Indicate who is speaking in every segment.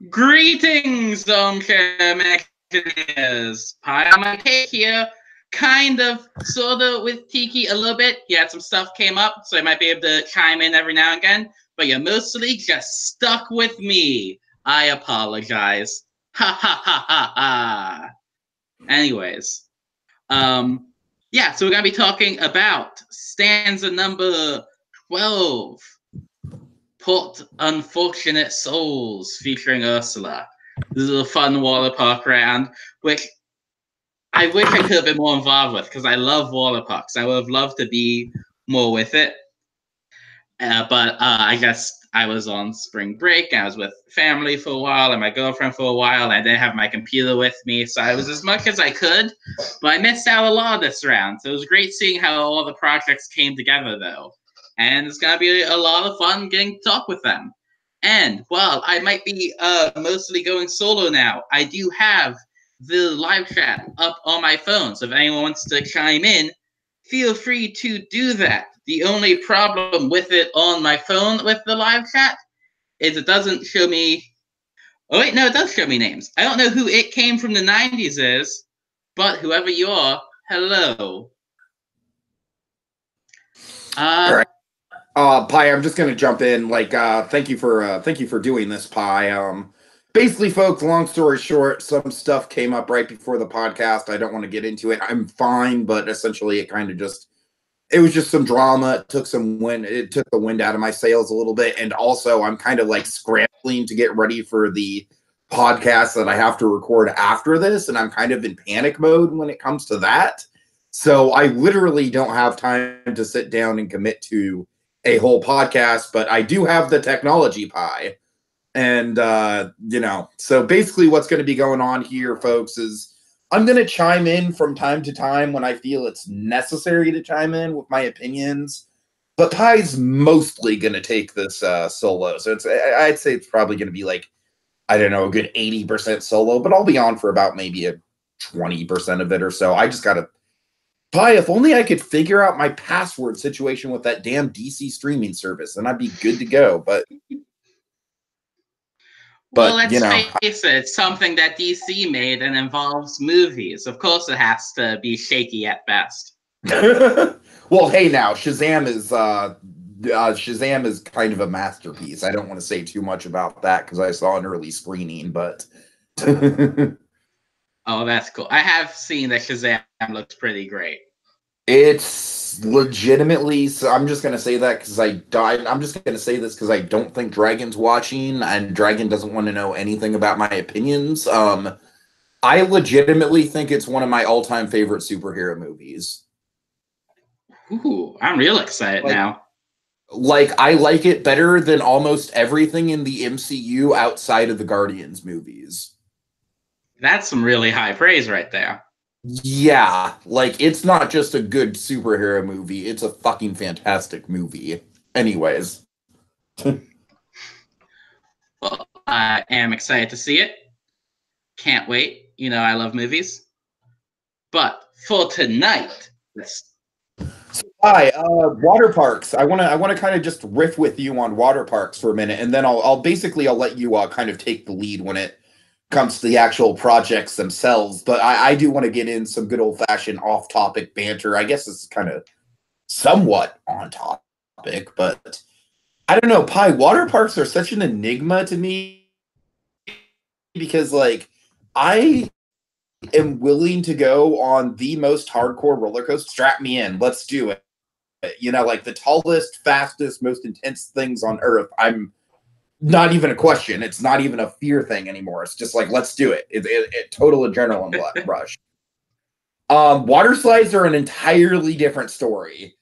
Speaker 1: Greetings, armchair Imagineers. Pie on my cake here. Kind of, sort of, with Tiki a little bit. He had some stuff came up, so I might be able to chime in every now and again. But you're mostly just stuck with me. I apologize. Ha ha ha ha ha. Anyways, yeah, so we're gonna be talking about stanza number 12. Put Unfortunate Souls featuring Ursula. This is a fun water park round, which I wish I could have been more involved with because I love water parks. I would have loved to be more with it. But I guess I was on spring break. I was with family for a while and my girlfriend for a while. I didn't have my computer with me, so I was as much as I could. But I missed out a lot this round. So it was great seeing how all the projects came together, though. And it's going to be a lot of fun getting to talk with them. And while I might be mostly going solo now, I do have the live chat up on my phone. So if anyone wants to chime in, feel free to do that. The only problem with it on my phone with the live chat is it doesn't show me... Oh, wait, no, it does show me names. I don't know who It Came From the 90s is, but whoever you are, hello.
Speaker 2: All right. Pi, I'm just gonna jump in. Thank you for doing this, Pi. Basically, folks, long story short, some stuff came up right before the podcast. I don't want to get into it. I'm fine, but essentially, it was just some drama. It took the wind out of my sails a little bit, and also I'm kind of like scrambling to get ready for the podcast that I have to record after this, and I'm kind of in panic mode when it comes to that. So I literally don't have time to sit down and commit to a whole podcast, but I do have the technology, Pi. And, so basically what's going to be going on here, folks, is I'm going to chime in from time to time when I feel it's necessary to chime in with my opinions. But Pi's mostly going to take this solo. So I'd say it's probably going to be like, I don't know, a good 80% solo, but I'll be on for about maybe a 20% of it or so. I just got to... Pi, if only I could figure out my password situation with that damn DC streaming service, then I'd be good to go. But
Speaker 1: well, let's face it, it's something that DC made and involves movies. Of course it has to be shaky at best.
Speaker 2: Well, hey now, Shazam is kind of a masterpiece. I don't want to say too much about that because I saw an early screening, but...
Speaker 1: Oh, that's cool. I have seen that Shazam looks pretty great.
Speaker 2: It's legitimately... So I'm just going to say that because I'm just going to say this because I don't think Dragon's watching, and Dragon doesn't want to know anything about my opinions. I legitimately think it's one of my all-time favorite superhero movies.
Speaker 1: Ooh, I'm real excited now.
Speaker 2: I like it better than almost everything in the MCU outside of the Guardians movies.
Speaker 1: That's some really high praise right there.
Speaker 2: Yeah, it's not just a good superhero movie, it's a fucking fantastic movie. Anyways.
Speaker 1: Well, I am excited to see it. Can't wait. You know I love movies. But for tonight,
Speaker 2: Hi, water parks. I want to kind of just riff with you on water parks for a minute, and then I'll let you kind of take the lead when it comes to the actual projects themselves. But I do want to get in some good old-fashioned off-topic banter. I guess it's kind of somewhat on topic, but I don't know. Pi, water parks are such an enigma to me because I am willing to go on the most hardcore roller coaster. Strap me in. Let's do it. The tallest, fastest, most intense things on Earth. I'm not even a question. It's not even a fear thing anymore. It's just let's do it. It total adrenaline rush. Water slides are an entirely different story.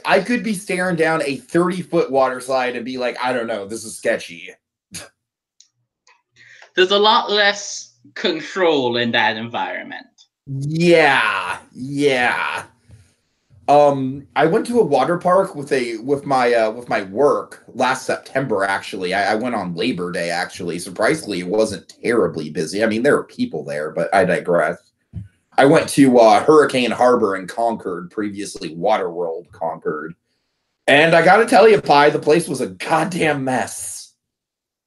Speaker 2: I could be staring down a 30-foot water slide and be like, I don't know, this is sketchy.
Speaker 1: There's a lot less control in that environment.
Speaker 2: Yeah. I went to a water park with my work last September. Actually, I went on Labor Day. Actually, surprisingly, it wasn't terribly busy. I mean, there were people there, but I digress. I went to Hurricane Harbor in Concord, previously Waterworld Concord, and I got to tell you, Pi, the place was a goddamn mess.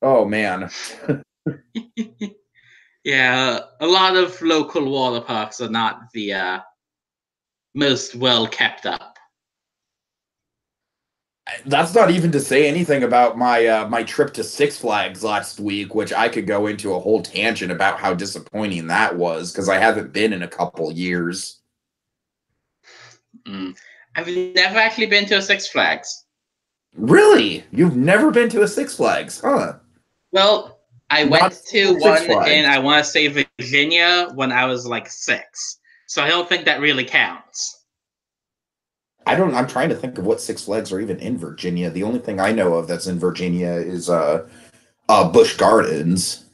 Speaker 2: Oh man.
Speaker 1: Yeah, a lot of local water parks are not the most well kept up.
Speaker 2: That's not even to say anything about my trip to Six Flags last week, which I could go into a whole tangent about how disappointing that was because I haven't been in a couple years.
Speaker 1: I've never actually been to a Six Flags.
Speaker 2: Really? You've never been to a Six Flags, huh?
Speaker 1: Well, I went to
Speaker 2: Six
Speaker 1: one in,
Speaker 2: Flags.
Speaker 1: I want to say, Virginia when I was like 6. So I don't think that really counts.
Speaker 2: I'm trying to think of what Six Flags are even in Virginia. The only thing I know of that's in Virginia is Busch Gardens.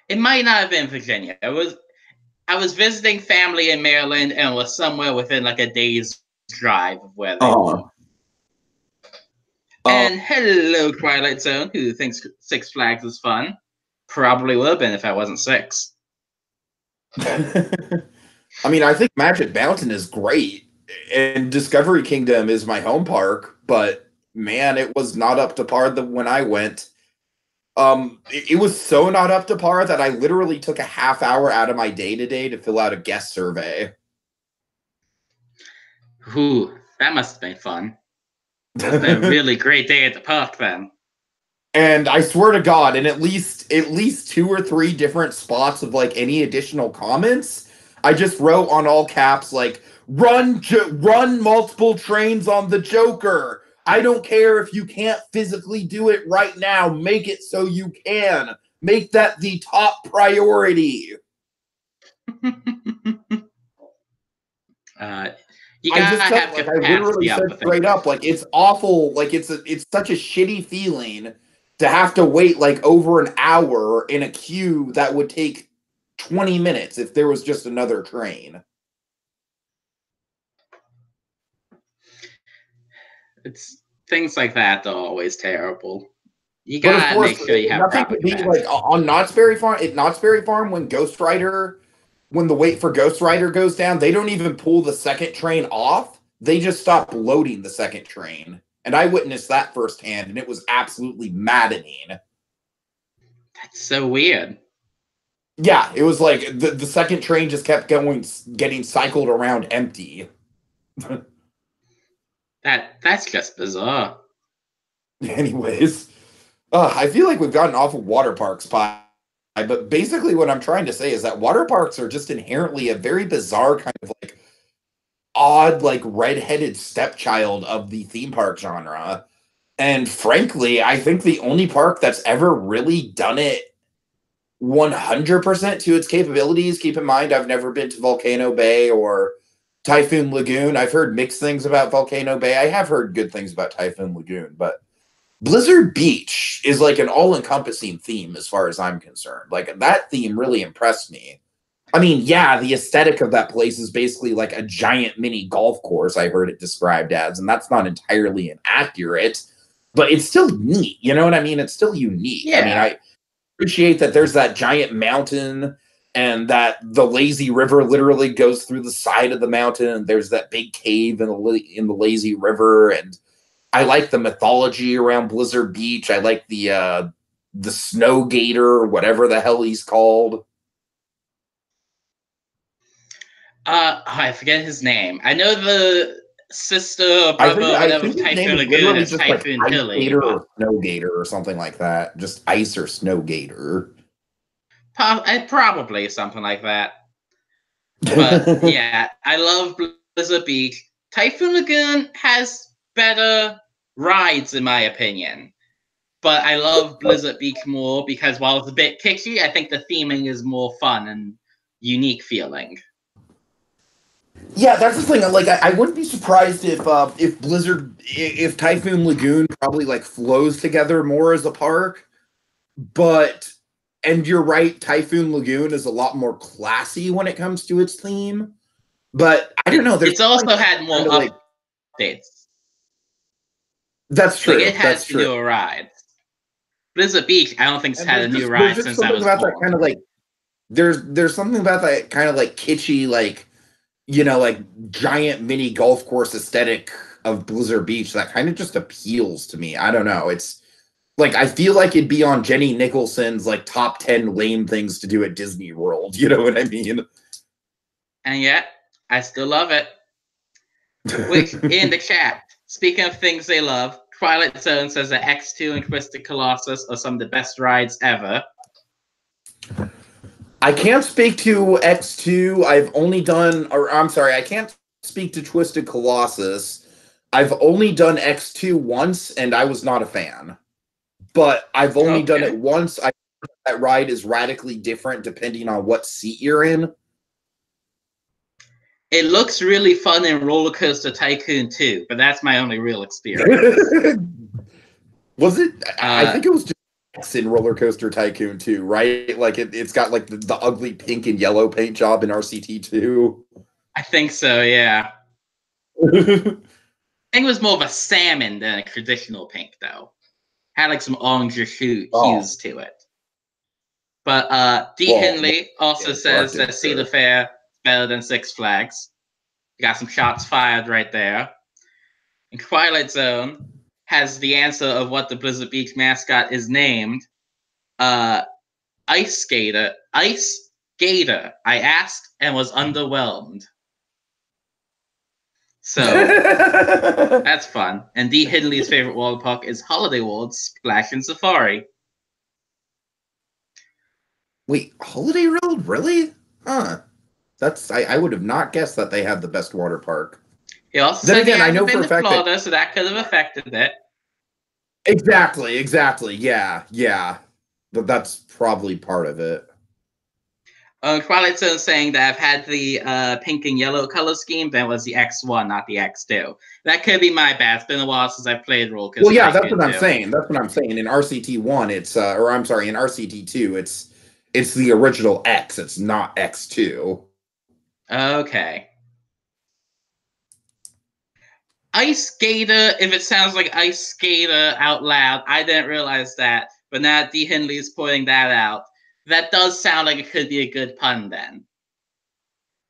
Speaker 1: It might not have been Virginia. I was visiting family in Maryland and was somewhere within like a day's drive of where they were. And hello, Twilight Zone, who thinks Six Flags is fun. Probably would have been if I wasn't 6.
Speaker 2: I mean, I think Magic Mountain is great, and Discovery Kingdom is my home park, but man, it was not up to par when I went. It was so not up to par that I literally took a half hour out of my day today to fill out a guest survey.
Speaker 1: Ooh, that must have been fun. That's been a really great day at the park then.
Speaker 2: And I swear to God, in at least 2 or 3 different spots of like any additional comments, I just wrote on all caps like run multiple trains on the Joker. I don't care if you can't physically do it right now. Make it so you can. Make that the top priority.
Speaker 1: You gotta have capacity.
Speaker 2: I literally said straight up, like it's awful. Like it's such a shitty feeling to have to wait like over an hour in a queue that would take 20 minutes if there was just another train.
Speaker 1: It's things like that are always terrible. You gotta make sure you have proper capacity.
Speaker 2: Like on Knott's Berry Farm when when the wait for Ghost Rider goes down, they don't even pull the second train off. They just stop loading the second train. And I witnessed that firsthand, and it was absolutely maddening.
Speaker 1: That's so weird.
Speaker 2: Yeah, it was like the second train just kept getting cycled around empty.
Speaker 1: That's just bizarre.
Speaker 2: Anyways, I feel like we've gotten off of water parks, Pi. But basically, what I'm trying to say is that water parks are just inherently a very bizarre kind of like odd, like redheaded stepchild of the theme park genre. And frankly, I think the only park that's ever really done it 100% to its capabilities. Keep in mind, I've never been to Volcano Bay or Typhoon Lagoon. I've heard mixed things about Volcano Bay. I have heard good things about Typhoon Lagoon, but Blizzard Beach is like an all-encompassing theme as far as I'm concerned. Like that theme really impressed me. I mean, yeah, the aesthetic of that place is basically like a giant mini golf course, I heard it described as, and that's not entirely inaccurate, but it's still neat. You know what I mean? It's still unique. Yeah. I mean, I appreciate that there's that giant mountain and that the lazy river literally goes through the side of the mountain, and there's that big cave in the lazy river, and I like the mythology around Blizzard Beach. I like the Snow Gator, whatever the hell he's called.
Speaker 1: I forget his name. I know the sister or brother or whatever of Typhoon Lagoon is Typhoon
Speaker 2: like
Speaker 1: Tilly.
Speaker 2: Gator or Snow Gator or something like that. Just Ice or Snow Gator.
Speaker 1: Probably something like that. But yeah, I love Blizzard Beach. Typhoon Lagoon has better rides, in my opinion. But I love Blizzard Beach more because while it's a bit kitschy, I think the theming is more fun and unique feeling.
Speaker 2: Yeah, that's the thing. Like, I wouldn't be surprised if Typhoon Lagoon probably like flows together more as a park. But, and you're right, Typhoon Lagoon is a lot more classy when it comes to its theme. But I don't know.
Speaker 1: It's also had more updates.
Speaker 2: That's true.
Speaker 1: Like it has newer rides. Blizzard Beach, I don't think it's had a new ride since I was born.
Speaker 2: That kind of like there's something about that kind of like kitschy, like, you know, like giant mini golf course aesthetic of Blizzard Beach that kind of just appeals to me. I don't know. It's Like, I feel like it'd be on Jenny Nicholson's like top 10 lame things to do at Disney World. You know what I mean?
Speaker 1: And yet, I still love it. Which, in the chat, speaking of things they love, Twilight Zone says that X2 and Twisted Colossus are some of the best rides ever.
Speaker 2: I can't speak to X2. I've only done, or I'm sorry, I can't speak to Twisted Colossus. I've only done X2 once, and I was not a fan. But I've only done it once. I that ride is radically different depending on what seat you're in.
Speaker 1: It looks really fun in Roller Coaster Tycoon 2, but that's my only real experience.
Speaker 2: Was it? I think it was just in Roller Coaster Tycoon 2, right? Like it's got like the ugly pink and yellow paint job in RCT 2.
Speaker 1: I think so, yeah. I think it was more of a salmon than a traditional pink, though. Had like some orange hues to it. But D. Henley also says that Cedar Fair is better than Six Flags. You got some shots fired right there. And Twilight Zone has the answer of what the Blizzard Beach mascot is named. Ice Gator. Ice Gator. I asked and was underwhelmed. So that's fun. And D. Hidley's favorite water park is Holiday World, Splash and Safari.
Speaker 2: Wait, Holiday World? Really? Huh. That's I would have not guessed that they had the best water park.
Speaker 1: He also said again, I know for a fact Florida, that, so that could have affected it.
Speaker 2: Exactly. Yeah. But that's probably part of it.
Speaker 1: Twilight Zone saying that I've had the pink and yellow color scheme. That was the X1, not the X2. That could be my bad. It's been a while since I've played Roller Coaster.
Speaker 2: Well, yeah, that's what I'm saying. That's what I'm saying. In RCT1, it's or I'm sorry, in RCT2, it's the original X. It's not X2.
Speaker 1: Okay. Ice Skater, if it sounds like Ice Skater out loud, I didn't realize that. But now D. Henley is pointing that out. That does sound like it could be a good pun then.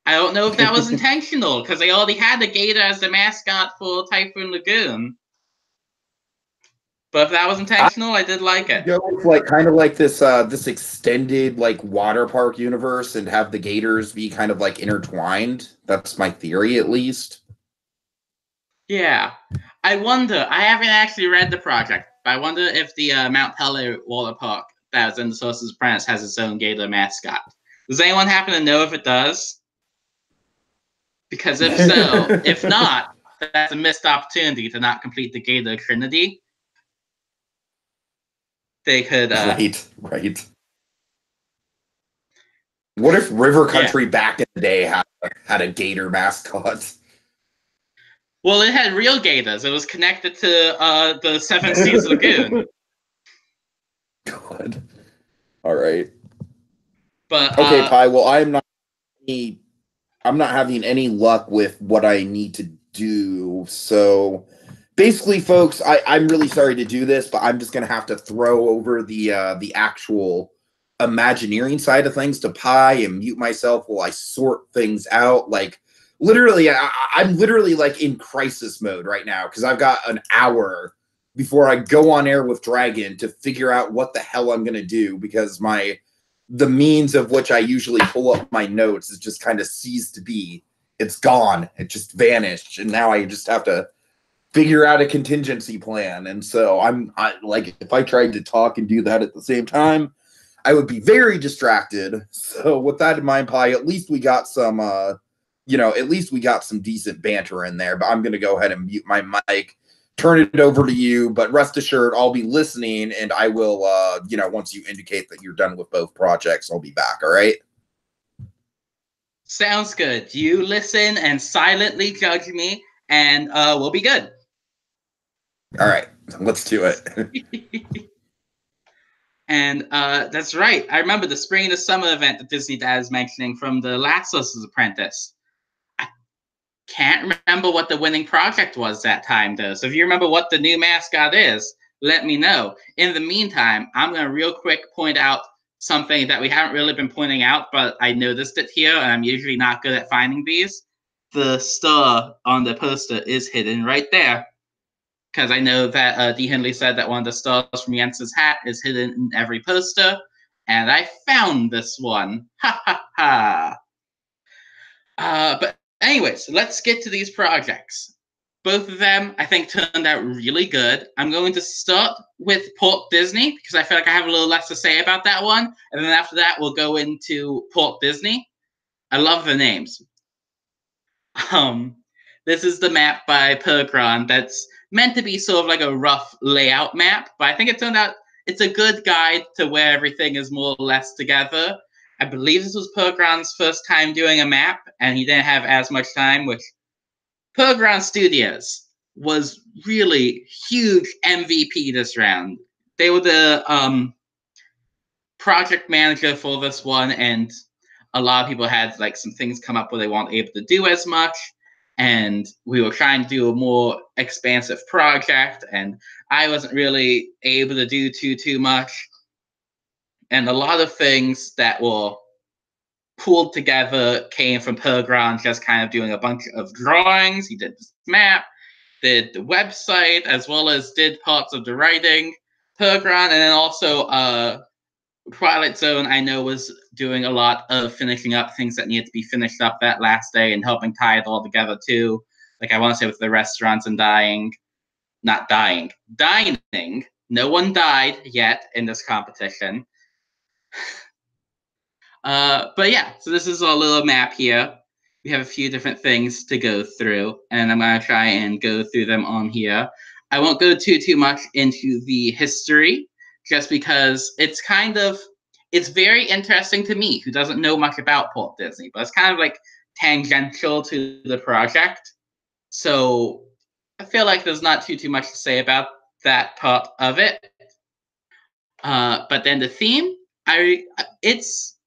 Speaker 1: I don't know if that was intentional, because they already had the gator as the mascot for Typhoon Lagoon. But if that was intentional, I did like it.
Speaker 2: Go with like kind of like this this extended like water park universe and have the gators be kind of like intertwined. That's my theory, at least.
Speaker 1: Yeah. I wonder, I haven't actually read the project, but I wonder if the Mount Hello water park that was in the Sorcerer's Apprentice has its own gator mascot. Does anyone happen to know if it does? Because if so, if not, that's a missed opportunity to not complete the Gator Trinity. They could...
Speaker 2: Right. What if River Country back in the day had a gator mascot?
Speaker 1: Well, it had real gators. It was connected to the Seven Seas Lagoon.
Speaker 2: God. All right.
Speaker 1: But
Speaker 2: okay, Pi. Well, I'm not having any luck with what I need to do. So basically, folks, I'm really sorry to do this, but I'm just gonna have to throw over the actual Imagineering side of things to Pi and mute myself while I sort things out. Like literally, I'm literally like in crisis mode right now because I've got an hour before I go on air with Dragon to figure out what the hell I'm gonna do because the means of which I usually pull up my notes is just kind of ceased to be. It's gone. It just vanished. And now I just have to figure out a contingency plan. And so I like, if I tried to talk and do that at the same time, I would be very distracted. So with that in mind, Pi, at least we got some, at least we got some decent banter in there, but I'm going to go ahead and mute my mic, turn it over to you, but rest assured I'll be listening and I will, once you indicate that you're done with both projects, I'll be back. All right.
Speaker 1: Sounds good. You listen and silently judge me and we'll be good.
Speaker 2: All right, let's do it.
Speaker 1: And that's right. I remember the spring and the summer event that Disney Dad is mentioning from the last Sorcerer's Apprentice. I can't remember what the winning project was that time, though. So if you remember what the new mascot is, let me know. In the meantime, I'm going to real quick point out something that we haven't really been pointing out, but I noticed it here, and I'm usually not good at finding these. The star on the poster is hidden right there. because I know that D. Hindley said that one of the stars from Jensen's hat is hidden in every poster, and I found this one. Ha ha ha. But anyways, let's get to these projects. Both of them, I think, turned out really good. I'm going to start with Port Disney because I feel like I have a little less to say about that one. And then after that, we'll go into Port Disney. I love the names. This is the map by Pergron that's meant to be sort of like a rough layout map, but I think it turned out it's a good guide to where everything is more or less together. I believe this was Pergron's first time doing a map, and he didn't have as much time, which Pergron Studios was really huge MVP this round. They were the project manager for this one, and a lot of people had like some things come up where they weren't able to do as much, and we were trying to do a more expansive project, and I wasn't really able to do too much, and a lot of things that were pulled together came from Pergron just kind of doing a bunch of drawings. He did this map, did the website, as well as did parts of the writing. Pergron, and then also Twilight Zone, I know, was doing a lot of finishing up things that needed to be finished up that last day and helping tie it all together too. Like I want to say with the restaurants and dining. No one died yet in this competition. But yeah, so this is a little map here. We have a few different things to go through, and I'm going to try and go through them on here. I won't go too much into the history, just because it's very interesting to me, who doesn't know much about Walt Disney, but it's kind of like tangential to the project. So I feel like there's not too much to say about that part of it. But then the theme, it's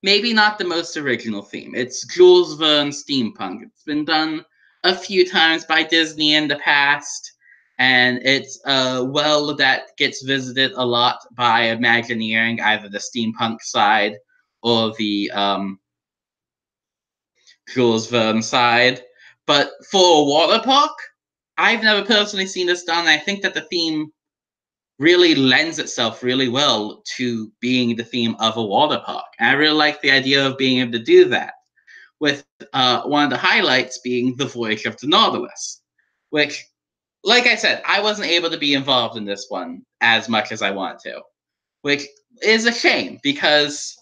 Speaker 1: maybe not the most original theme. It's Jules Verne steampunk. It's been done a few times by Disney in the past, and it's a well that gets visited a lot by Imagineering, either the steampunk side or the Jules Verne side. But for a water park, I've never personally seen this done. I think that the theme really lends itself really well to being the theme of a water park. And I really like the idea of being able to do that, with one of the highlights being the Voyage of the Nautilus, which, like I said, I wasn't able to be involved in this one as much as I wanted to, which is a shame because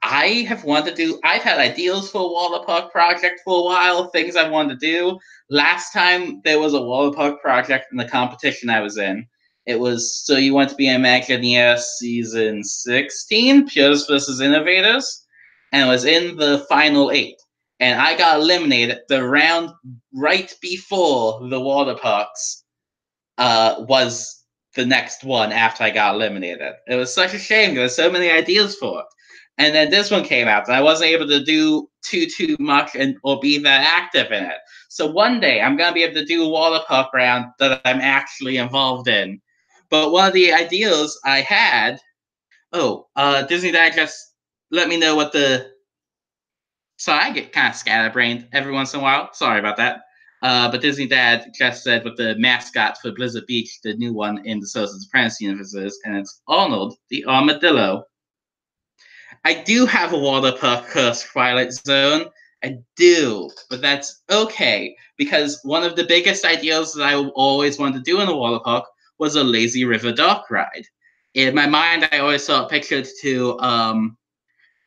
Speaker 1: I've had ideas for a water park project for a while, things I wanted to do. Last time there was a water park project in the competition I was in, it was So You Want to Be an Imagineer Season 16, Pures versus Innovators, and it was in the final 8. And I got eliminated the round right before the water parks was the next one after I got eliminated. It was such a shame. There were so many ideas for it. And then this one came out, and I wasn't able to do too much or be that active in it. So one day I'm gonna be able to do a water park round that I'm actually involved in. But one of the ideas I had, Disney Digest, let me know what the. So I get kind of scatterbrained every once in a while. Sorry about that. But Disney Dad just said what the mascot for Blizzard Beach, the new one in the Sorcerer's Apprentice universe is, and it's Arnold the Armadillo. I do have a water park curse Twilight Zone. I do, but that's okay, because one of the biggest ideas that I always wanted to do in a water park was a lazy river dock ride. In my mind, I always saw it pictured to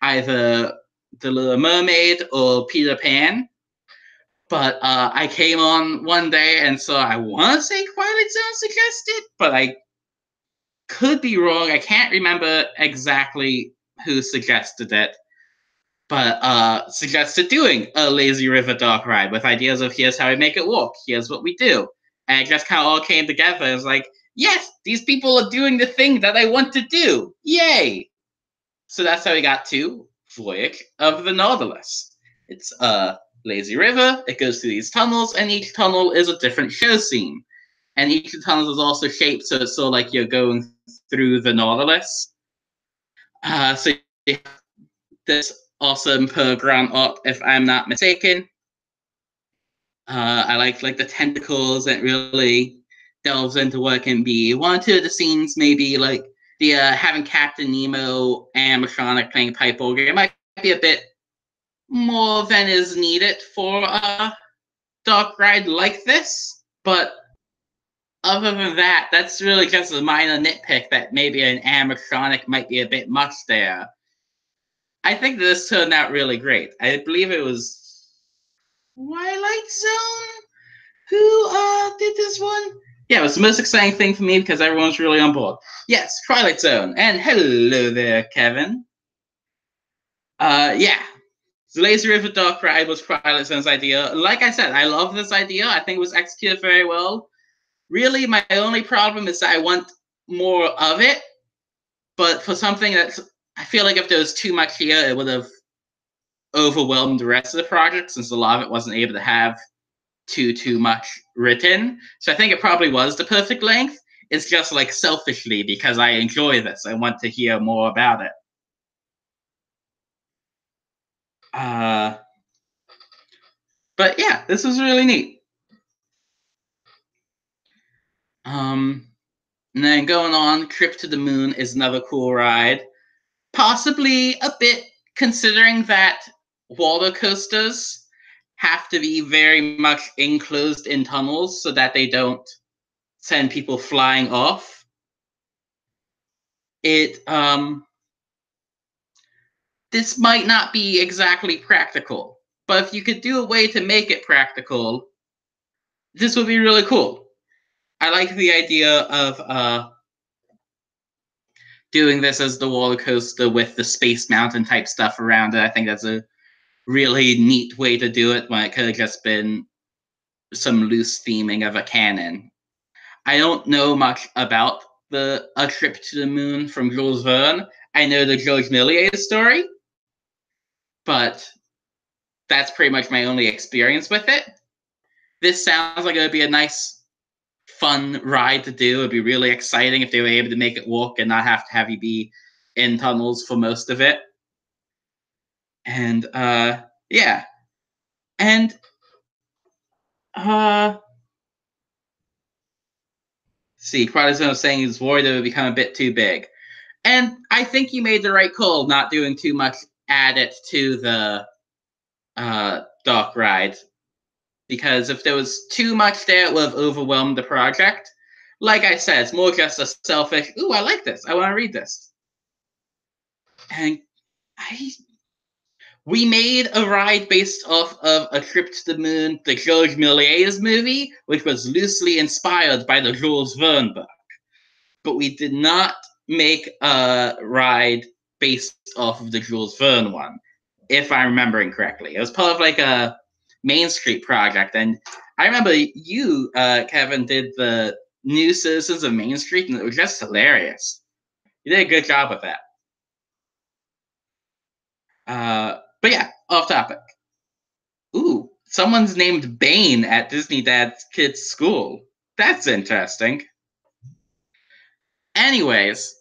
Speaker 1: either The Little Mermaid or Peter Pan. But I came on one day and saw, I want to say Twilight Zone suggested, but I could be wrong. I can't remember exactly who suggested it, but suggested doing a lazy river dock ride with ideas of here's how we make it work, here's what we do. And it just kind of all came together. It was like, yes, these people are doing the thing that I want to do. Yay! So that's how we got to Voyage of the Nautilus. It's a lazy river. It goes through these tunnels, and each tunnel is a different show scene. And each of the tunnels is also shaped so it's sort of like you're going through the Nautilus. So this awesome Pergron art, if I'm not mistaken. I like the tentacles that really delves into what it can be. One or two of the scenes, maybe like the having Captain Nemo and animatronic playing pipe organ, it might be a bit more than is needed for a dark ride like this. But other than that, that's really just a minor nitpick that maybe an animatronic might be a bit much there. I think this turned out really great. I believe it was Twilight Zone who did this one. Yeah, it was the most exciting thing for me because everyone's really on board. Yes, Twilight Zone. And hello there, Kevin. Yeah. The Lazy River Dark Ride was Twilight Zone's idea. Like I said, I love this idea. I think it was executed very well. Really, my only problem is that I want more of it. But for something that's, I feel like if there was too much here, it would have overwhelmed the rest of the project, since a lot of it wasn't able to have too much written. So I think it probably was the perfect length. It's just like selfishly because I enjoy this. I want to hear more about it. But yeah, this was really neat. And then going on, Trip to the Moon is another cool ride. Possibly a bit, considering that water coasters have to be very much enclosed in tunnels so that they don't send people flying off. This might not be exactly practical, but if you could do a way to make it practical, this would be really cool. I like the idea of doing this as the roller coaster with the Space Mountain type stuff around it. I think that's a really neat way to do it when it could have just been some loose theming of a canon. I don't know much about the A Trip to the Moon from Jules Verne. I know the George Méliès story, but that's pretty much my only experience with it. This sounds like it would be a nice, fun ride to do. It'd be really exciting if they were able to make it work and not have you be in tunnels for most of it. And yeah. And see, Protestant was saying he's worried it would become a bit too big. And I think you made the right call not doing too much added to the dark ride. Because if there was too much there, it would have overwhelmed the project. Like I said, it's more just a selfish, ooh, I like this. I want to read this. And we made a ride based off of A Trip to the Moon, the George Méliès movie, which was loosely inspired by the Jules Verne book. But we did not make a ride based off of the Jules Verne one, if I'm remembering correctly. It was part of like a Main Street project, and I remember you, Kevin, did the New Citizens of Main Street, and it was just hilarious. You did a good job with that. But yeah, off topic. Ooh, someone's named Bane at Disney Dad's kid's school. That's interesting. Anyways,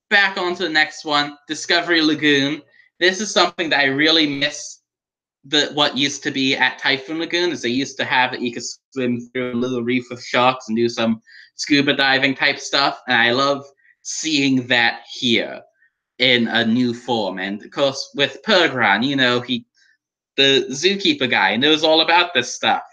Speaker 1: back on to the next one, Discovery Lagoon. This is something that I really miss what used to be at Typhoon Lagoon, is they used to have that you could swim through a little reef of sharks and do some scuba diving type stuff, and I love seeing that here in a new form. And of course, with Pergran, you know, the zookeeper guy, knows all about this stuff.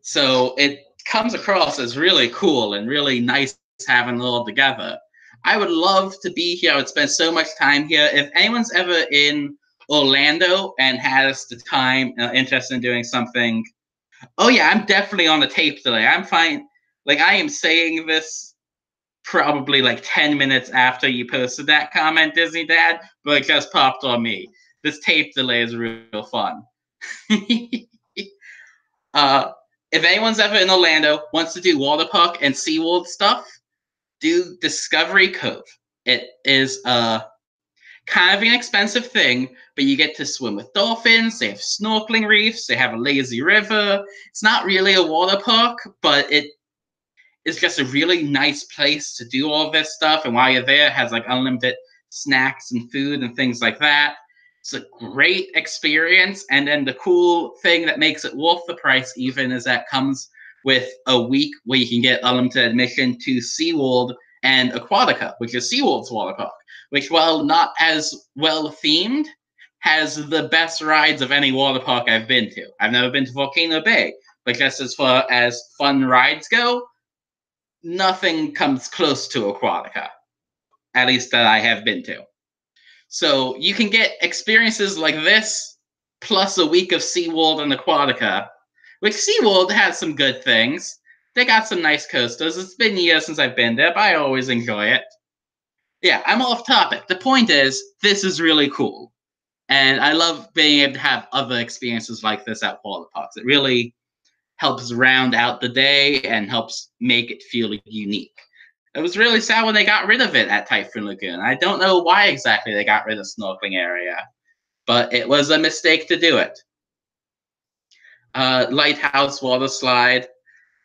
Speaker 1: So it comes across as really cool and really nice having it all together. I would love to be here. I would spend so much time here. If anyone's ever in Orlando and has the time, interested in doing something, oh yeah, I'm definitely on the tape delay. I'm fine. Like, I am saying this probably like 10 minutes after you posted that comment, Disney Dad, but it just popped on me. This tape delay is real fun. If anyone's ever in Orlando, wants to do water park and SeaWorld stuff, do Discovery Cove. It is a kind of an expensive thing, but you get to swim with dolphins, they have snorkeling reefs, they have a lazy river. It's not really a water park, but it is just a really nice place to do all this stuff, and while you're there, it has like unlimited snacks and food and things like that. It's a great experience, and then the cool thing that makes it worth the price even is that comes with a week where you can get unlimited admission to SeaWorld and Aquatica, which is SeaWorld's water park, which, while not as well themed, has the best rides of any water park I've been to. I've never been to Volcano Bay, but just as far as fun rides go, nothing comes close to Aquatica, at least that I have been to. So you can get experiences like this, plus a week of SeaWorld and Aquatica, which SeaWorld has some good things. They got some nice coasters. It's been years since I've been there, but I always enjoy it. Yeah, I'm off topic. The point is, this is really cool. And I love being able to have other experiences like this at water parks. It really helps round out the day and helps make it feel unique. It was really sad when they got rid of it at Typhoon Lagoon. I don't know why exactly they got rid of snorkeling area, but it was a mistake to do it. Lighthouse water slide.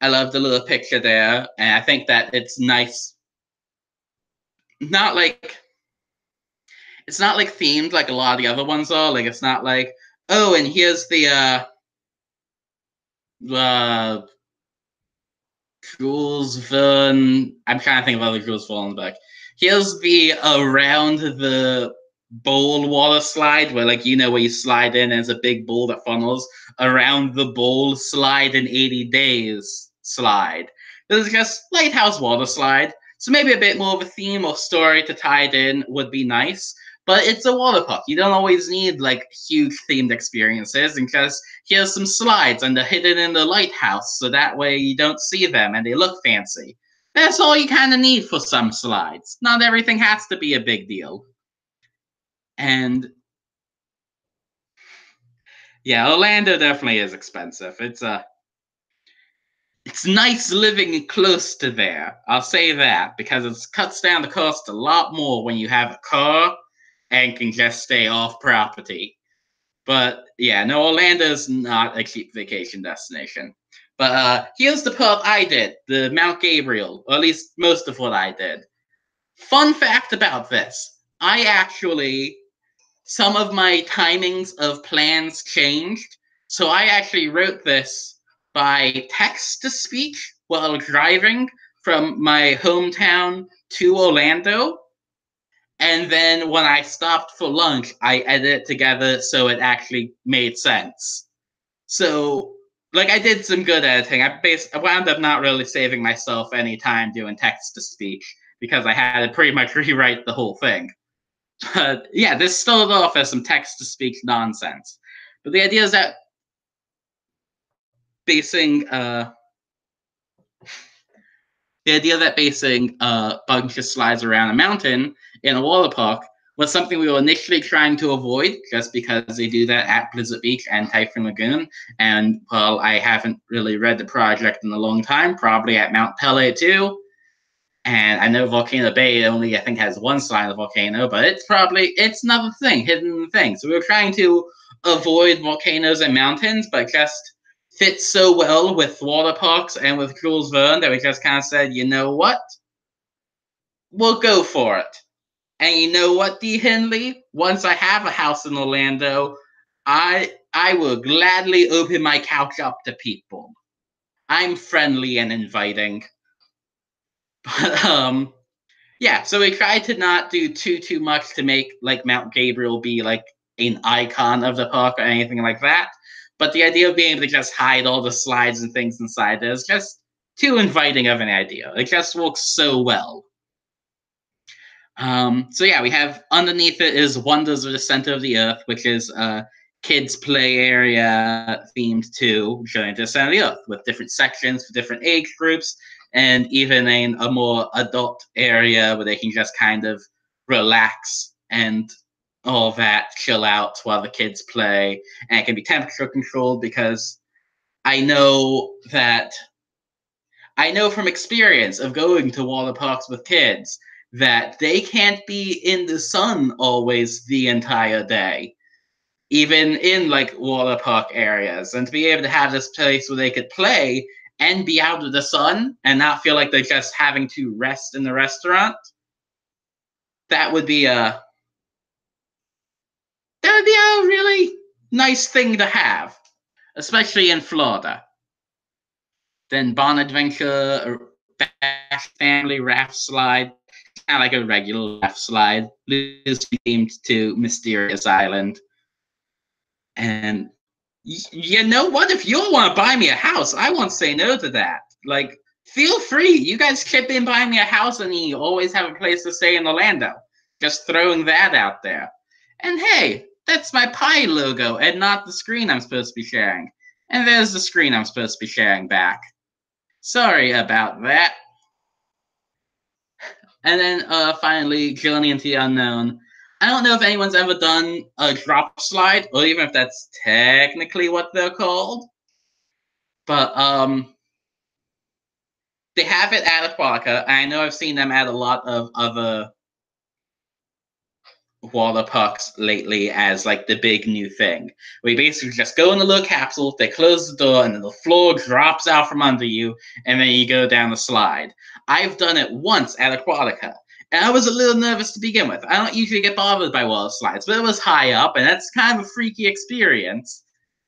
Speaker 1: I love the little picture there, and I think that it's nice. It's not like themed like a lot of the other ones are. Like, it's not like, oh, and here's the Jules Verne. I'm trying to think of other Jules Verne back. Here's the around the bowl water slide where, like, you know, where you slide in and there's a big bowl that funnels around the bowl slide in 80 days slide. This is just lighthouse water slide. So maybe a bit more of a theme or story to tie it in would be nice. But it's a water park. You don't always need like huge themed experiences, and just here's some slides and they're hidden in the lighthouse, so that way you don't see them and they look fancy. That's all you kind of need for some slides. Not everything has to be a big deal. And yeah, Orlando definitely is expensive. It's nice living close to there. I'll say that, because it cuts down the cost a lot more when you have a car and can just stay off property. But yeah, no, Orlando's not a cheap vacation destination. But here's the part I did, the Mount Gabriel, or at least most of what I did. Fun fact about this, some of my timings of plans changed. So I actually wrote this by text-to-speech while driving from my hometown to Orlando. And then when I stopped for lunch, I edited it together so it actually made sense. So, like, I did some good editing. I wound up not really saving myself any time doing text-to-speech because I had to pretty much rewrite the whole thing. But yeah, this started off as some text-to-speech nonsense. But the idea is that basing a bunch of slides around a mountain in a water park was something we were initially trying to avoid, just because they do that at Blizzard Beach and Typhoon Lagoon. And, well, I haven't really read the project in a long time, probably at Mount Pele too. And I know Volcano Bay only, I think, has one slide of the volcano, but it's another thing, hidden thing. So we were trying to avoid volcanoes and mountains, but just fit so well with water parks and with Jules Verne that we just kind of said, you know what? We'll go for it. And you know what, D. Henley? Once I have a house in Orlando, I will gladly open my couch up to people. I'm friendly and inviting. But, yeah, so we tried to not do too much to make, like, Mount Gabriel be, like, an icon of the park or anything like that. But the idea of being able to just hide all the slides and things inside it is just too inviting of an idea. It just works so well. So yeah, we have underneath it is Wonders of the Center of the Earth, which is kids play area themed too, showing the center of the Earth with different sections for different age groups, and even a more adult area where they can just kind of relax and all that, chill out while the kids play. And it can be temperature controlled, because I know from experience of going to water parks with kids that they can't be in the sun always the entire day, even in, like, water park areas. And to be able to have this place where they could play and be out of the sun and not feel like they're just having to rest in the restaurant, that would be that would be a really nice thing to have, especially in Florida. Then Bon Adventure, Family Raft Slide, kind of like a regular raft slide, loosely themed to Mysterious Island. And you know what? If you want to buy me a house, I won't say no to that. Like, feel free. You guys chip in, buy me a house, and you always have a place to stay in Orlando. Just throwing that out there. And hey, that's my Pi logo and not the screen I'm supposed to be sharing. And there's the screen I'm supposed to be sharing back. Sorry about that. And then finally, Journey into the Unknown. I don't know if anyone's ever done a drop slide, or even if that's technically what they're called. But they have it at Aquatica. I know I've seen them at a lot of other water parks lately as like the big new thing. Where you basically just go in the little capsule, they close the door, and then the floor drops out from under you, and then you go down the slide. I've done it once at Aquatica, and I was a little nervous to begin with. I don't usually get bothered by water slides, but it was high up, and that's kind of a freaky experience.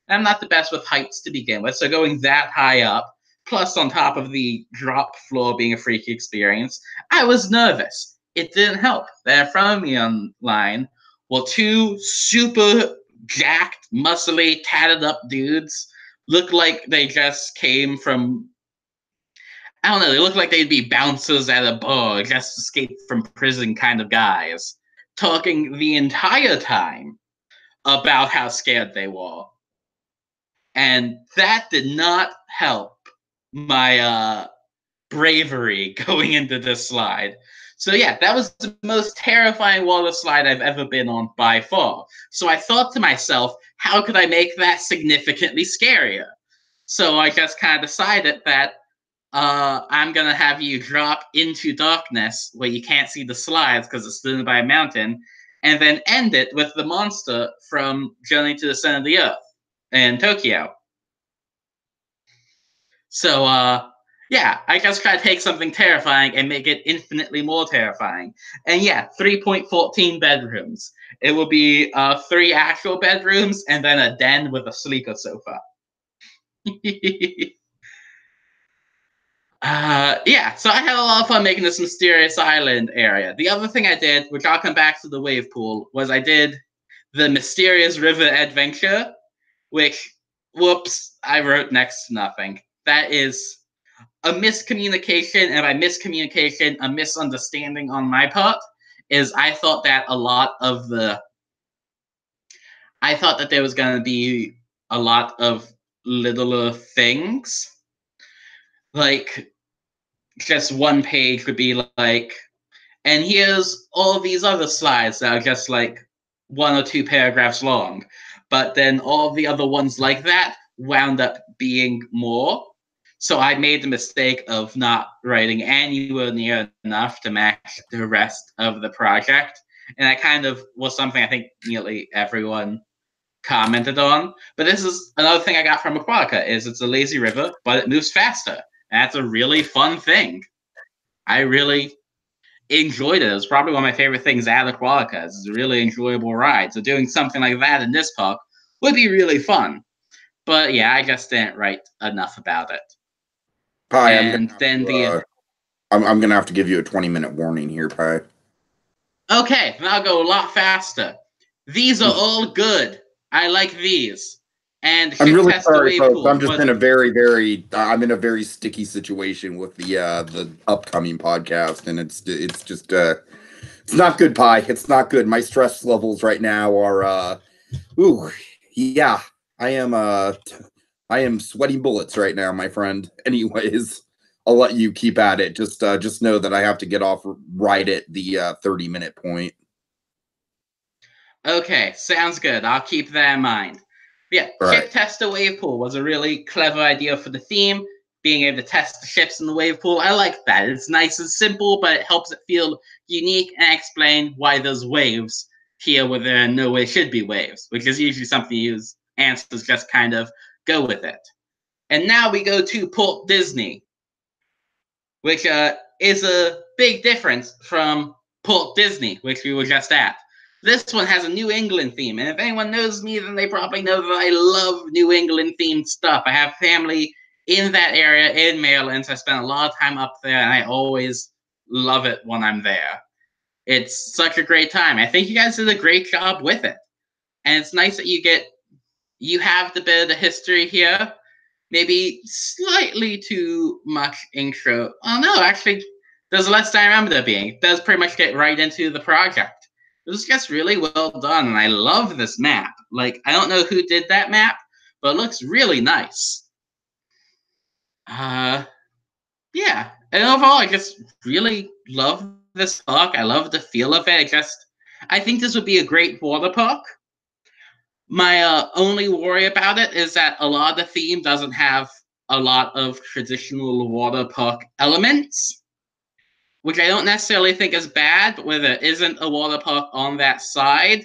Speaker 1: I'm not the best with heights to begin with, so going that high up, plus on top of the drop floor being a freaky experience, I was nervous. It didn't help. There in front of me online were two super jacked, muscly, tatted up dudes. Looked like they just came from, I don't know, they look like they'd be bouncers at a bar, just escaped from prison kind of guys, talking the entire time about how scared they were. And that did not help my bravery going into this slide. So yeah, that was the most terrifying water slide I've ever been on by far. So I thought to myself, how could I make that significantly scarier? So I just kind of decided that I'm going to have you drop into darkness where you can't see the slides because it's stood by a mountain, and then end it with the monster from Journey to the Center of the Earth in Tokyo. So, yeah, I just try to take something terrifying and make it infinitely more terrifying. And yeah, 3.14 bedrooms. It will be 3 actual bedrooms and then a den with a sleeker sofa. Yeah, so I had a lot of fun making this mysterious island area. The other thing I did, which I'll come back to the wave pool, was I did the mysterious river adventure, which, whoops, I wrote next to nothing. That is a miscommunication, and by miscommunication, a misunderstanding on my part, is I thought that there was going to be a lot of littler things. Like, just one page would be like, and here's all these other slides that are just like 1 or 2 paragraphs long. But then all the other ones like that wound up being more. So I made the mistake of not writing anywhere near enough to match the rest of the project. And that kind of was something I think nearly everyone commented on. But this is another thing I got from Aquatica, is it's a lazy river, but it moves faster. And that's a really fun thing. I really enjoyed it. It was probably one of my favorite things at Aquatica. It's a really enjoyable ride. So doing something like that in this park would be really fun. But yeah, I just didn't write enough about it.
Speaker 2: Pi,
Speaker 1: And
Speaker 2: I'm gonna have to give you a 20-minute warning here, Pi.
Speaker 1: Okay, then I'll go a lot faster. These are all good. I like these. And
Speaker 2: I'm really sorry, folks. I'm just in a I'm in a very sticky situation with the upcoming podcast, and it's just it's not good, Pi. It's not good. My stress levels right now are yeah. I am sweating bullets right now, my friend. Anyways, I'll let you keep at it. Just know that I have to get off right at the 30-minute point.
Speaker 1: Okay, sounds good. I'll keep that in mind. Yeah, Ship Tester Wave Pool was a really clever idea for the theme. Being able to test the ships in the wave pool, I like that. It's nice and simple, but it helps it feel unique and explain why there's waves here where there no way should be waves, which is usually something you use answers just kind of go with it. And now we go to Port Disney, which is a big difference from Port Disney, which we were just at. This one has a New England theme, and if anyone knows me, then they probably know that I love New England themed stuff. I have family in that area in Maryland, so I spend a lot of time up there, and I always love it when I'm there. It's such a great time. I think you guys did a great job with it, and it's nice that you have the bit of the history here. Maybe slightly too much intro. Oh no, actually, there's less than I remember there being. It does pretty much get right into the project. It was just really well done, and I love this map. Like, I don't know who did that map, but it looks really nice. Yeah. And overall, I just really love this park. I love the feel of it. I think this would be a great water park. My only worry about it is that a lot of the theme doesn't have a lot of traditional water park elements, which I don't necessarily think is bad, but where there isn't a water park on that side,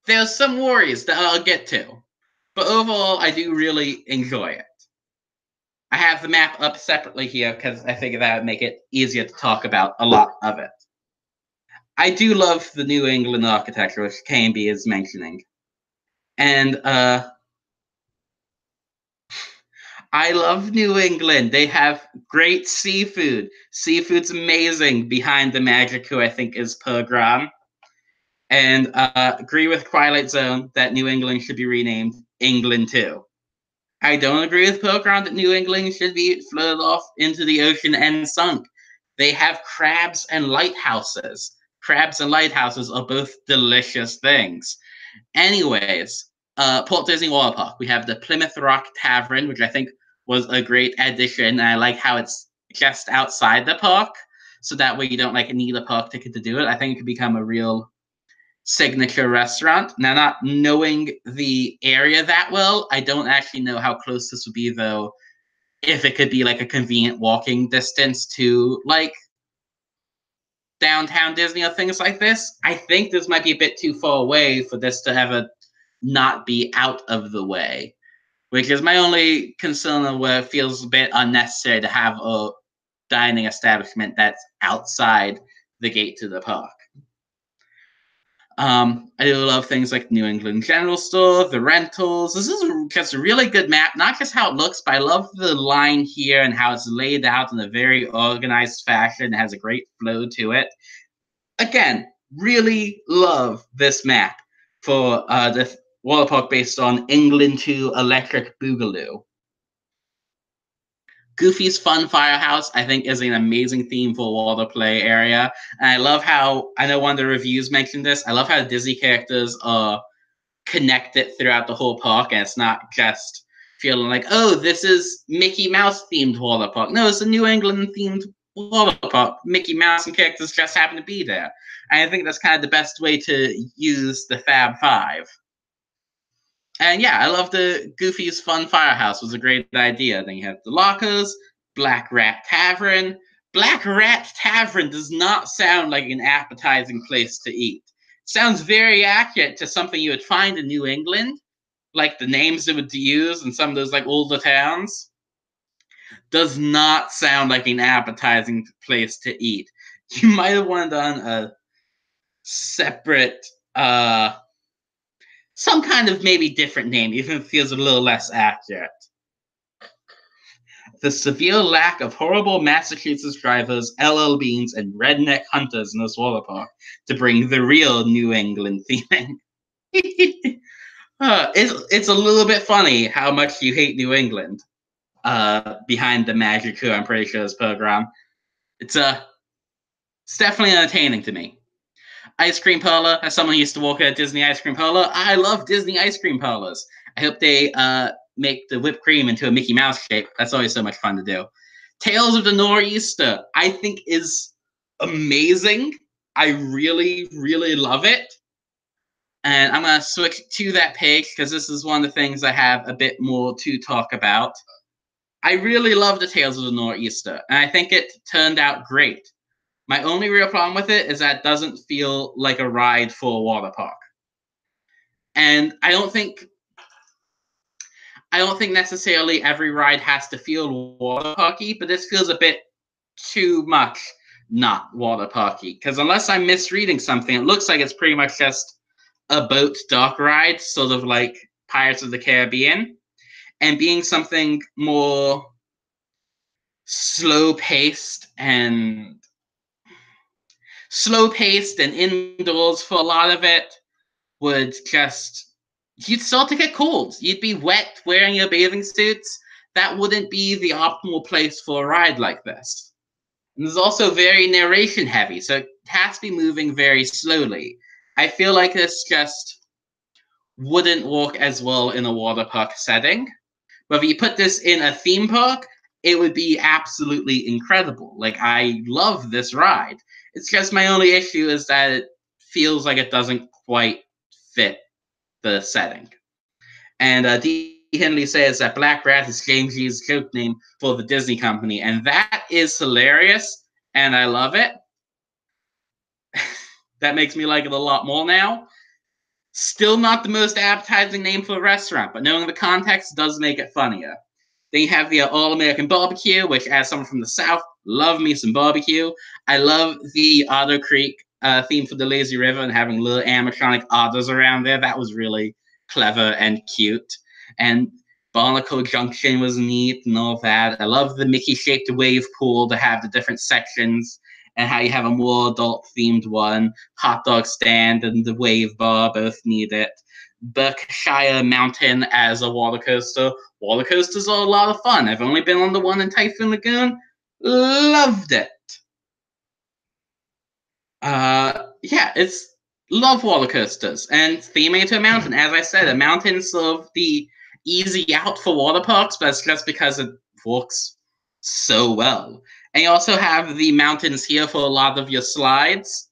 Speaker 1: there's some worries that I'll get to. But overall, I do really enjoy it. I have the map up separately here because I figured that would make it easier to talk about a lot of it. I do love the New England architecture, which KMB is mentioning. And I love New England. They have great seafood. Seafood's amazing behind the magic, who I think is Pergram. And agree with Twilight Zone that New England should be renamed England too. I don't agree with Pergram that New England should be floated off into the ocean and sunk. They have crabs and lighthouses. Crabs and lighthouses are both delicious things. Anyways, Port Disney Water Park. We have the Plymouth Rock Tavern, which I think was a great addition. And I like how it's just outside the park, so that way you don't need a park ticket to do it. I think it could become a real signature restaurant. Now, not knowing the area that well, I don't actually know how close this would be, though. If it could be a convenient walking distance to downtown Disney or things like this. I think this might be a bit too far away for this to ever not be out of the way, which is my only concern of where it feels a bit unnecessary to have a dining establishment that's outside the gate to the park. I do love things like New England General Store, the rentals. This is just a really good map, not just how it looks, but I love the line here and how it's laid out in a very organized fashion. It has a great flow to it. Again, really love this map for the water park based on England 2 Electric Boogaloo. Goofy's Fun Firehouse, I think, is an amazing theme for a water play area. And I love how, I know one of the reviews mentioned this, I love how Disney characters are connected throughout the whole park, and it's not just feeling like, oh, this is Mickey Mouse themed water park. No, it's a New England themed water park. Mickey Mouse and characters just happen to be there. And I think that's kind of the best way to use the Fab Five. And yeah, I love the Goofy's Fun Firehouse. It was a great idea. Then you have the lockers, Black Rat Tavern. Black Rat Tavern does not sound like an appetizing place to eat. It sounds very accurate to something you would find in New England, like the names it would use in some of those older towns. Does not sound like an appetizing place to eat. You might have wanted on a separate some kind of maybe different name, even if it feels a little less accurate. The severe lack of horrible Massachusetts drivers, LL Beans, and redneck hunters in this water park to bring the real New England theming. It's a little bit funny how much you hate New England behind the magic, who I'm pretty sure is Pergram. It's definitely entertaining to me. Ice cream parlor. As someone who used to work at Disney ice cream parlor, I love Disney ice cream parlors. I hope they make the whipped cream into a Mickey Mouse shape. That's always so much fun to do. Tales of the Nor'easter, I think, is amazing. I really, really love it. And I'm going to switch to that page because this is one of the things I have a bit more to talk about. I really love the Tales of the Nor'easter, and I think it turned out great. My only real problem with it is that it doesn't feel like a ride for a water park. And I don't think necessarily every ride has to feel water parky, but this feels a bit too much not water parky. Because unless I'm misreading something, it looks like it's pretty much just a boat dock ride, sort of like Pirates of the Caribbean, and being something more slow-paced and indoors for a lot of it would just, you'd start to get cold. You'd be wet wearing your bathing suits. That wouldn't be the optimal place for a ride like this. And it's also very narration heavy, so it has to be moving very slowly. I feel like this just wouldn't work as well in a water park setting. But if you put this in a theme park, it would be absolutely incredible. Like, I love this ride. It's just my only issue is that it feels like it doesn't quite fit the setting. And D. Henley says that Black Rat is James G's joke name for the Disney company, and that is hilarious, and I love it. That makes me like it a lot more now. Still not the most appetizing name for a restaurant, but knowing the context does make it funnier. Then you have the All-American Barbecue, which, as someone from the South, love me some barbecue. I love the Otter Creek theme for the Lazy River and having little animatronic otters around there. That was really clever and cute. And Barnacle Junction was neat and all that. I love the Mickey-shaped wave pool to have the different sections and how you have a more adult-themed one. Hot dog stand and the wave bar both need it. Berkshire Mountain as a water coaster. Water coasters are a lot of fun. I've only been on the one in Typhoon Lagoon. Loved it. Yeah, it's love water coasters and theming it to a mountain. As I said, a mountain's sort of the easy out for water parks, but it's just because it works so well. And you also have the mountains here for a lot of your slides,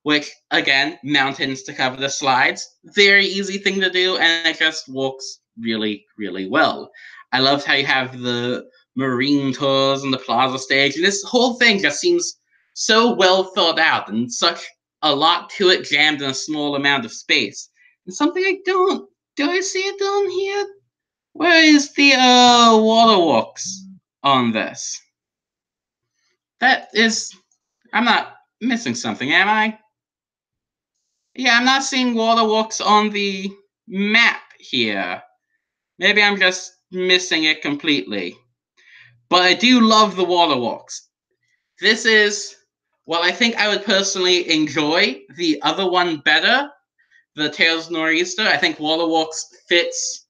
Speaker 1: which, again, mountains to cover the slides. Very easy thing to do, and it just works really, really well. I loved how you have the marine tours and the plaza stage, and this whole thing just seems so well thought out and such a lot to it jammed in a small amount of space. And something I don't, do I see it down here? Where is the waterworks on this? That is, I'm not missing something, am I? Yeah, I'm not seeing waterworks on the map here. Maybe I'm just missing it completely. But I do love the waterworks. This is, well, I think I would personally enjoy the other one better, the Tales Nor'easter. I think waterworks fits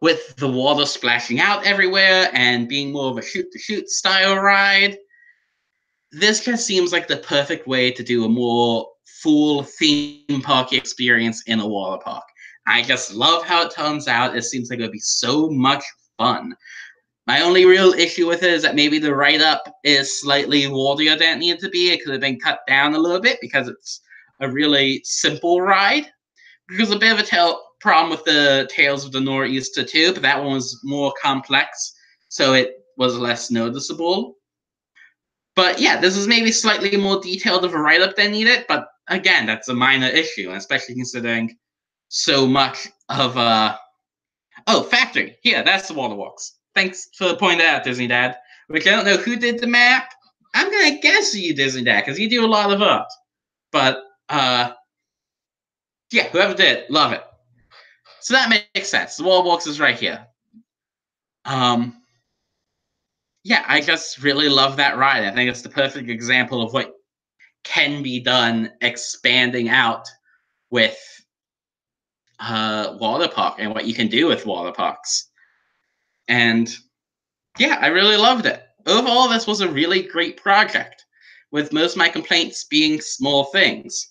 Speaker 1: with the water splashing out everywhere and being more of a shoot-to-shoot style ride. This just seems like the perfect way to do a more full theme park experience in a water park. I just love how it turns out. It seems like it would be so much fun. My only real issue with it is that maybe the write-up is slightly waterier than it needed to be. It could have been cut down a little bit because it's a really simple ride. There's a bit of a problem with the Tales of the Nor'easter too, but that one was more complex, so it was less noticeable. But yeah, this is maybe slightly more detailed of a write-up than needed, but again, that's a minor issue, especially considering so much of oh, Factory. Here, that's the waterworks. Thanks for pointing that out, Disney Dad. Which I don't know who did the map. I'm gonna guess you, Disney Dad, because you do a lot of art. But yeah, whoever did it, love it. So that makes sense. The waterworks is right here. Yeah, I just really love that ride. I think it's the perfect example of what can be done expanding out with water park and what you can do with water parks. And yeah, I really loved it. Overall, this was a really great project, with most of my complaints being small things.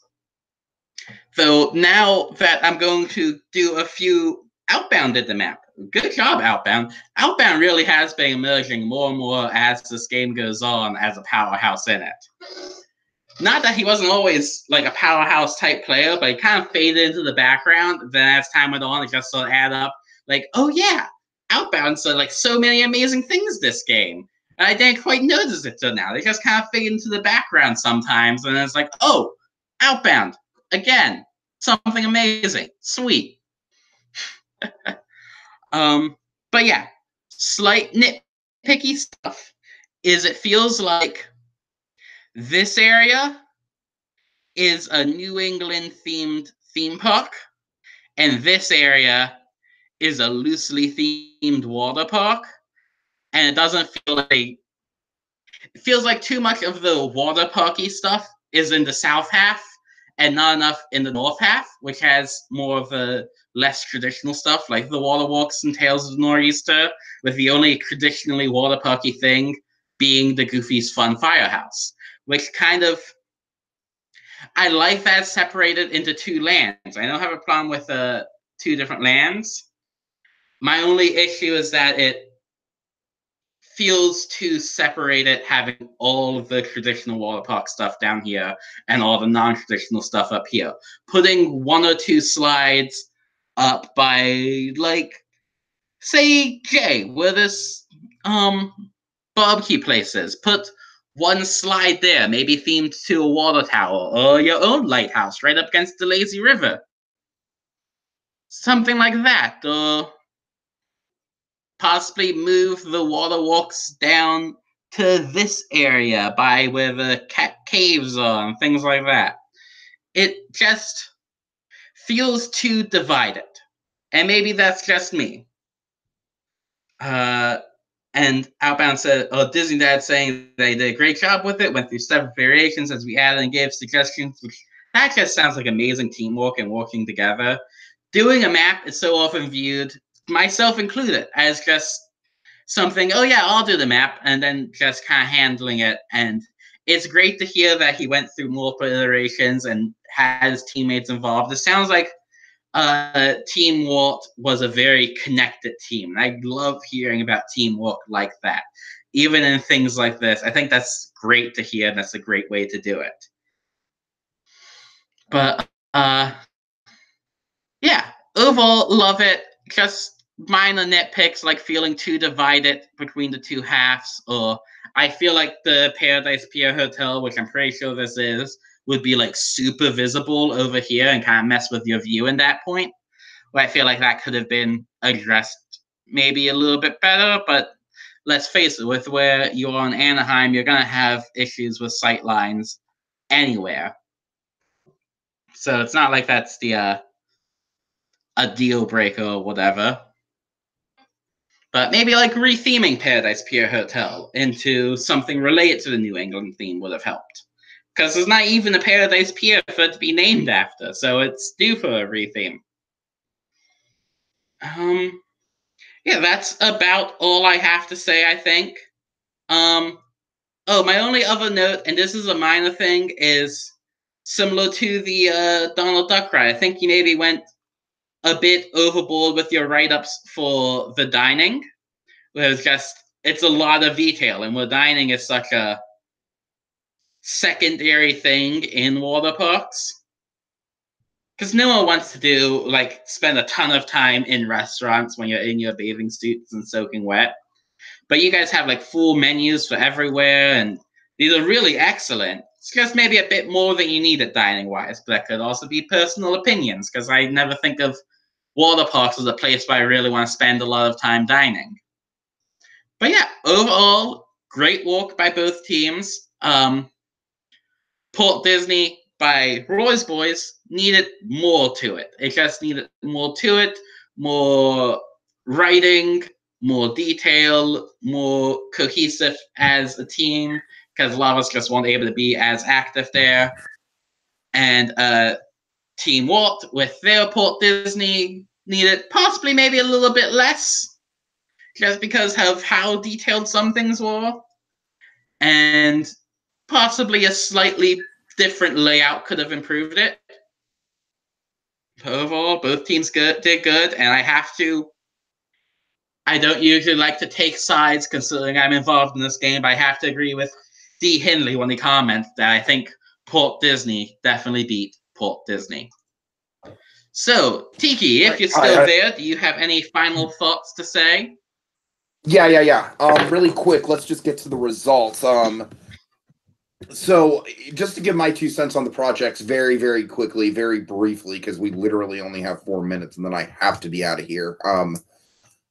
Speaker 1: Though now that I'm going to do a few, Outbound did the map. Good job, Outbound. Outbound really has been emerging more and more as this game goes on as a powerhouse in it. Not that he wasn't always like a powerhouse type player, but he kind of faded into the background. Then as time went on, it just sort of added up. Like, oh yeah, Outbound said like so many amazing things this game. And I didn't quite notice it till now. They just kind of fade into the background sometimes, and it's like, oh, Outbound again, something amazing, sweet. But yeah, slight nitpicky stuff is it feels like this area is a New England themed theme park, and this area is a loosely themed water park, and it doesn't feel like it feels like too much of the water parky stuff is in the south half and not enough in the north half, which has more of the less traditional stuff like the water walks and Tales of the Nor'easter, with the only traditionally water parky thing being the Goofy's Fun Firehouse, which kind of, I like that separated into two lands. I don't have a problem with two different lands. My only issue is that it feels too separated, having all of the traditional water park stuff down here and all the non-traditional stuff up here. Putting one or two slides up by, like, say, Jay, where this barbecue place is. Put one slide there, maybe themed to a water tower, or your own lighthouse right up against the lazy river. Something like that, or possibly move the water walks down to this area by where the caves are and things like that. It just feels too divided. And maybe that's just me. And Outbound said, oh, Disney Dad saying they did a great job with it, went through several variations as we added and gave suggestions, which that just sounds like amazing teamwork and working together. Doing a map is so often viewed, myself included, as just something, oh yeah, I'll do the map, and then just kind of handling it. And it's great to hear that he went through multiple iterations and had his teammates involved. It sounds like Team Walt was a very connected team. I love hearing about teamwork like that, even in things like this. I think that's great to hear, and that's a great way to do it. But yeah, overall, love it. Just minor nitpicks like feeling too divided between the two halves, or I feel like the Paradise Pier Hotel, which I'm pretty sure this is, would be like super visible over here and kind of mess with your view in that point. Where I feel like that could have been addressed maybe a little bit better, but let's face it, with where you're on Anaheim, you're going to have issues with sight lines anywhere. So it's not like that's the a deal breaker or whatever. But maybe like retheming Paradise Pier Hotel into something related to the New England theme would have helped. Because there's not even a Paradise Pier for it to be named after, so it's due for a retheme. Yeah, that's about all I have to say, I think. Oh, my only other note, and this is a minor thing, is similar to the Donald Duck ride. I think you maybe went a bit overboard with your write-ups for the dining. It's a lot of detail, and where dining is such a secondary thing in water parks. Because no one wants to spend a ton of time in restaurants when you're in your bathing suits and soaking wet. But you guys have full menus for everywhere, and these are really excellent. It's just maybe a bit more than you need at dining-wise, but that could also be personal opinions, because I never think of water parks as a place where I really want to spend a lot of time dining. But yeah, overall, great work by both teams. Port Disney by Roy's Boys needed more to it. It just needed more to it, more writing, more detail, more cohesive as a team, because a lot of us just weren't able to be as active there. And Team Walt with their Port Disney needed possibly maybe a little bit less, just because of how detailed some things were. And possibly a slightly different layout could have improved it. Overall, both teams did good, and I don't usually like to take sides considering I'm involved in this game, but I have to agree with D. Hindley when he comments that I think Port Disney definitely beat Port Disney. So, Tiki, if you're still there, do you have any final thoughts to say?
Speaker 2: Yeah. Really quick, let's just get to the results. So, just to give my 2 cents on the projects very, very quickly, very briefly, because we literally only have 4 minutes, and then I have to be out of here.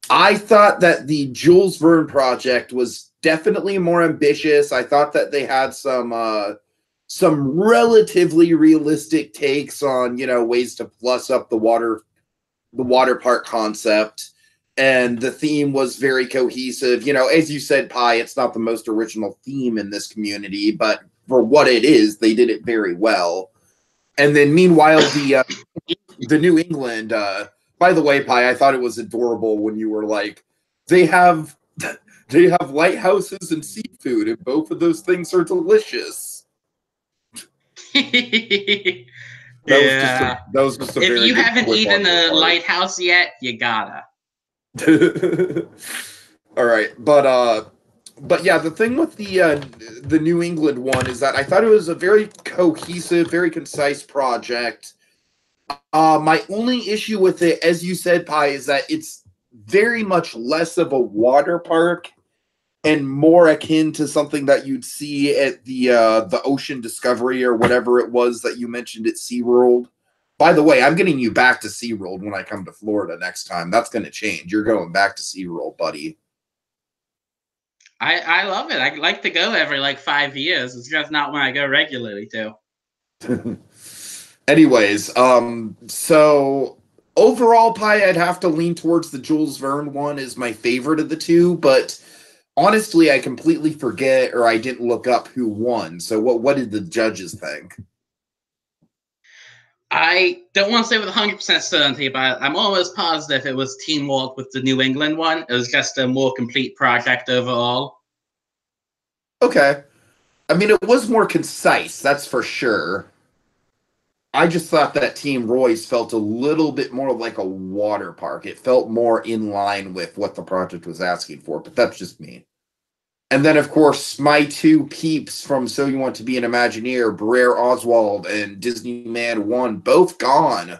Speaker 2: I thought that the Jules Verne project was definitely more ambitious. I thought that they had some relatively realistic takes on, ways to plus up the water park concept. And the theme was very cohesive. As you said, Pi, it's not the most original theme in this community, but for what it is, they did it very well. And then meanwhile, the New England, by the way, Pi, I thought it was adorable when you were like, they have lighthouses and seafood, and both of those things are delicious.
Speaker 1: Yeah.
Speaker 2: That was just a
Speaker 1: if
Speaker 2: very
Speaker 1: you
Speaker 2: good
Speaker 1: haven't
Speaker 2: quip
Speaker 1: eaten
Speaker 2: on your
Speaker 1: a
Speaker 2: part.
Speaker 1: lighthouse yet, you gotta.
Speaker 2: All right, but yeah, the thing with the New England one is that I thought it was a very cohesive, very concise project. My only issue with it, as you said, Pi, is that it's very much less of a water park and more akin to something that you'd see at the Ocean Discovery or whatever it was that you mentioned at SeaWorld. By the way, I'm getting you back to SeaWorld when I come to Florida next time. That's going to change. You're going back to SeaWorld, buddy.
Speaker 1: I love it. I like to go every like 5 years. It's just not when I go regularly too.
Speaker 2: Anyways, so overall, Pi, I'd have to lean towards the Jules Verne one as my favorite of the two, but honestly, I completely forget or I didn't look up who won. So what did the judges think?
Speaker 1: I don't want to say with 100% certainty, but I'm almost positive it was teamwork with the New England one. It was just a more complete project overall.
Speaker 2: Okay. I mean, it was more concise, that's for sure. I just thought that Team Royce felt a little bit more like a water park. It felt more in line with what the project was asking for, but that's just me. And then, of course, my two peeps from So You Want to Be an Imagineer, Brer Oswald and Disney Man 1, both gone.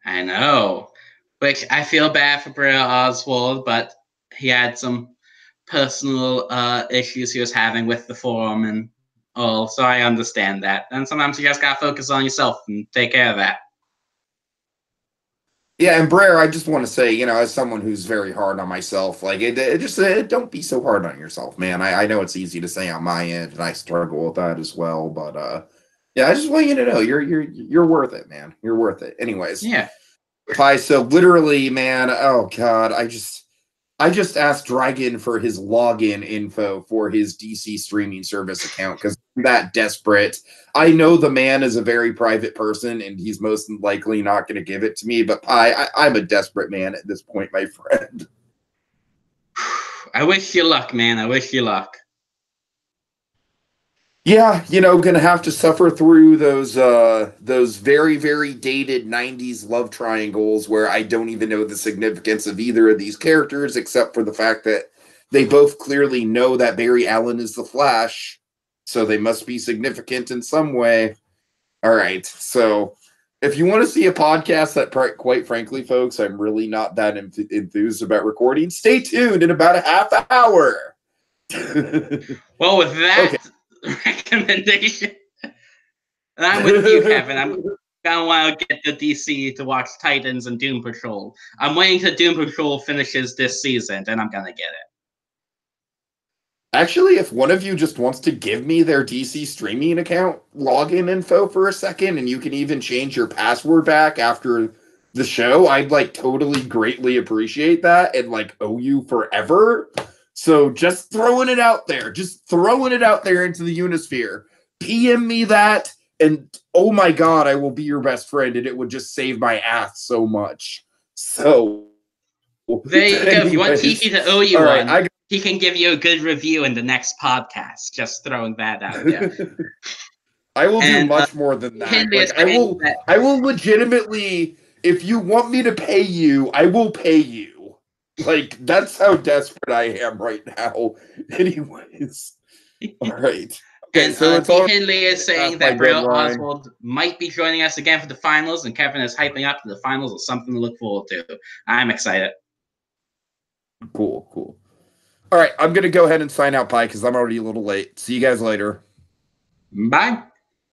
Speaker 1: I know. Which I feel bad for Brer Oswald, but he had some personal issues he was having with the forum and all, so I understand that. And sometimes you just gotta focus on yourself and take care of that.
Speaker 2: Yeah, and Brer, I just want to say, as someone who's very hard on myself, like, don't be so hard on yourself, man. I know it's easy to say on my end, and I struggle with that as well. But yeah, I just want you to know you're worth it, man. You're worth it. Anyways,
Speaker 1: Yeah.
Speaker 2: Pi. So literally, man. Oh God, I just asked Dragon for his login info for his DC streaming service account because I'm that desperate. I know the man is a very private person and he's most likely not going to give it to me, but I'm a desperate man at this point, my friend.
Speaker 1: I wish you luck, man. I wish you luck.
Speaker 2: Yeah, gonna have to suffer through those very, very dated 90s love triangles where I don't even know the significance of either of these characters, except for the fact that they both clearly know that Barry Allen is the Flash, so they must be significant in some way. All right, so if you want to see a podcast that, quite frankly, folks, I'm really not that enthused about recording, stay tuned in about a half hour.
Speaker 1: Well, with that
Speaker 2: Okay.
Speaker 1: recommendation, and I'm with you, Kevin. I'm gonna want to get the DC to watch Titans and Doom Patrol. I'm waiting till Doom Patrol finishes this season, then I'm gonna get it.
Speaker 2: Actually, if one of you just wants to give me their DC streaming account login info for a second, and you can even change your password back after the show, I'd totally greatly appreciate that and owe you forever. So just throwing it out there, into the Unisphere. PM me that, and oh my God, I will be your best friend, and it would just save my ass so much. So
Speaker 1: there you go. If you want Tiki to owe you one, he can give you a good review in the next podcast. Just throwing that out there.
Speaker 2: I will do much more than that. I will legitimately, if you want me to pay you, I will pay you. That's how desperate I am right now. Anyways. All right.
Speaker 1: Okay, and so Hindley is saying that Brer Oswald might be joining us again for the finals, and Kevin is hyping up to the finals as something to look forward to. I'm excited.
Speaker 2: Cool. All right, I'm going to go ahead and sign out, Pi, because I'm already a little late. See you guys later.
Speaker 1: Bye.